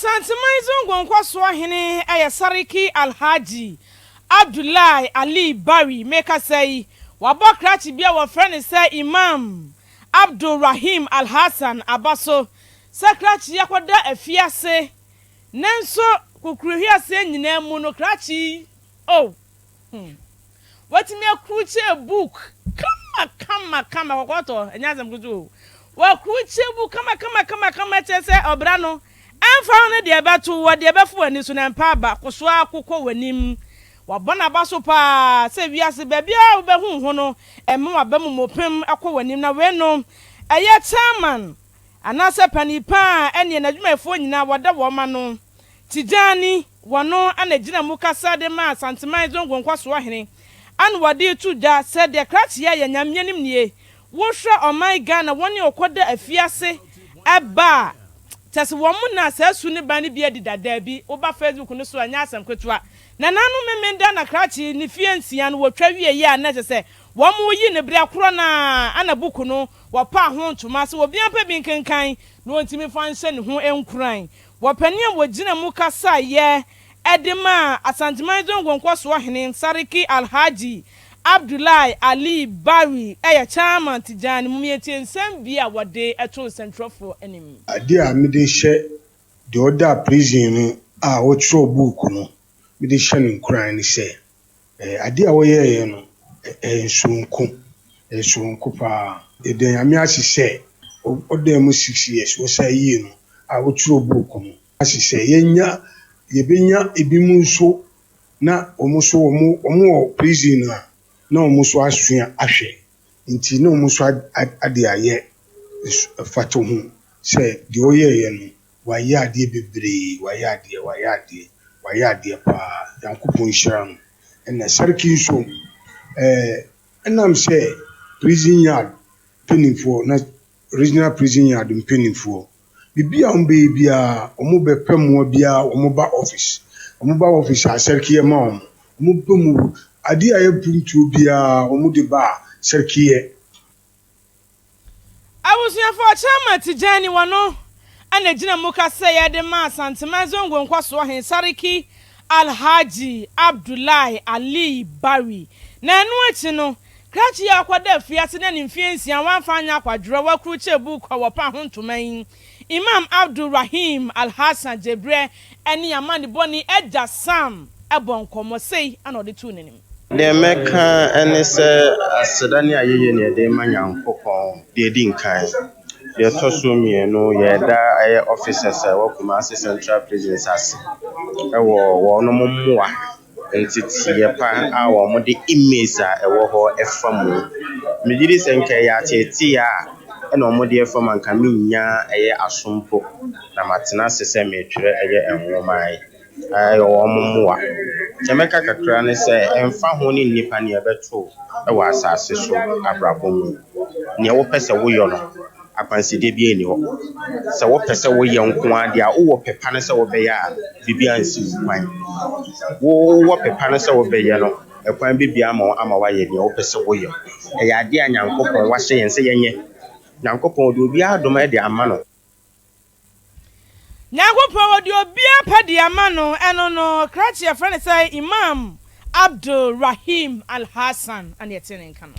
Asanteman Zongo Nkosuohene Sarki Alhaji Abdulai Ali Bari make us say wabokrachi bia wa friend say Imam Abdul Rahim Alhassan abaso sakrachi yakwada afiase nanso kukuruhi ase nyina mu no krachi what me akruche book kama kokoto enyazam kuzu wa kruche book kama chese obra no amfa ne de ebeto wo de ebefo ani so na mpa ba koso akokọ wanim wabona baso pa se wiase bebia obehu ho no emme wabam mopem akọ wanim na we no eye chairman anase panipa ene na dwumafo nyina wada wo ma no Tijani wono anagina mu kasa de ma Asanteman Zongo Nkosuohene an wade tu da se de krachi ya nyamyenim nie wo hwa oman Ghana woni okoda afiase eba tese wo mu na sasu ne ba ne bia didada bi wo ba Facebook no so anya asem kwetua na nanu memenda na krachi ni fiansia no wotwa wie ye na tese wo mu yi ne bra kro na anabuku no wo pa ho ntoma se wo bia pa bi nkenkan no ntimi fanse ne ho enkuran wo pania wo gina mu kasa ye edema Asanteman Zongo Nkosuohene Sarki Alhaji Abdulai Ali Bari Chairman Tijani mumietie nsem bia wode eto central for enemy ade a me de hye de oda prison a wo tro book no me de hye nkran ni se ade a wo ye no ensunku pa de nyame asise oda mu 6 years wo say yi no a wo tro book no asise yebenya ebimu nso na omuso omu prison na omuso asua ahwe nti na omuso ade aye fato hu se de oyeye no waye ade bebre waye ade pa yankopon hira no na sarki so enam se prison yard penifo na regional prison yard penifo bibia ombe bia omu bepemu bia omu ba office a sarki ma omu pemu adi aye puntu bia omu de ba sarki ye awusia for Chairman Tijani wono anagina muka say ya de ma Asanteman Zongo Nkosuohene Sarki Alhaji Abdulai Ali Bari na anu achi no krachi ya kwada fiase na nimfiansia wanfanya kwadro wakruche book wa pa ho ntoman Imam Abdul Rahim Alhassan Jebre eni amani boni eja sam ebonkomo sei anode tu nenim de meka ene se asedani ayeye ne de manyankopon de dinkan de toso mienu ye da aye officers wa Kumasi Central Prison ase wo no mommoa entity ye pa a wo mo de image a ewo ho efamu mejiri senke ya cheti a ena omo de efam anka minya eye asompo na matena sese metwere eye enwomai ayo ommoa chemeka kakra ne se emfa ho ni nipa ne ebeto e wa asase so abrabom ne wo pese wo yo no akwanside bi eni ho se wo pese wo ye nko ade a wo pepa ne se wo be ya bibia nsi kwan wo pepa ne se wo be ye no ekwan bibia ama wa ye ne wo pese wo yo e ya ade anyankopon wa hye yense yenye nyankopon de obi adoma de amano nyankopon de obi apade amano eno no krachi friend say Imam Abdul Rahim Alhassan and yetene nka no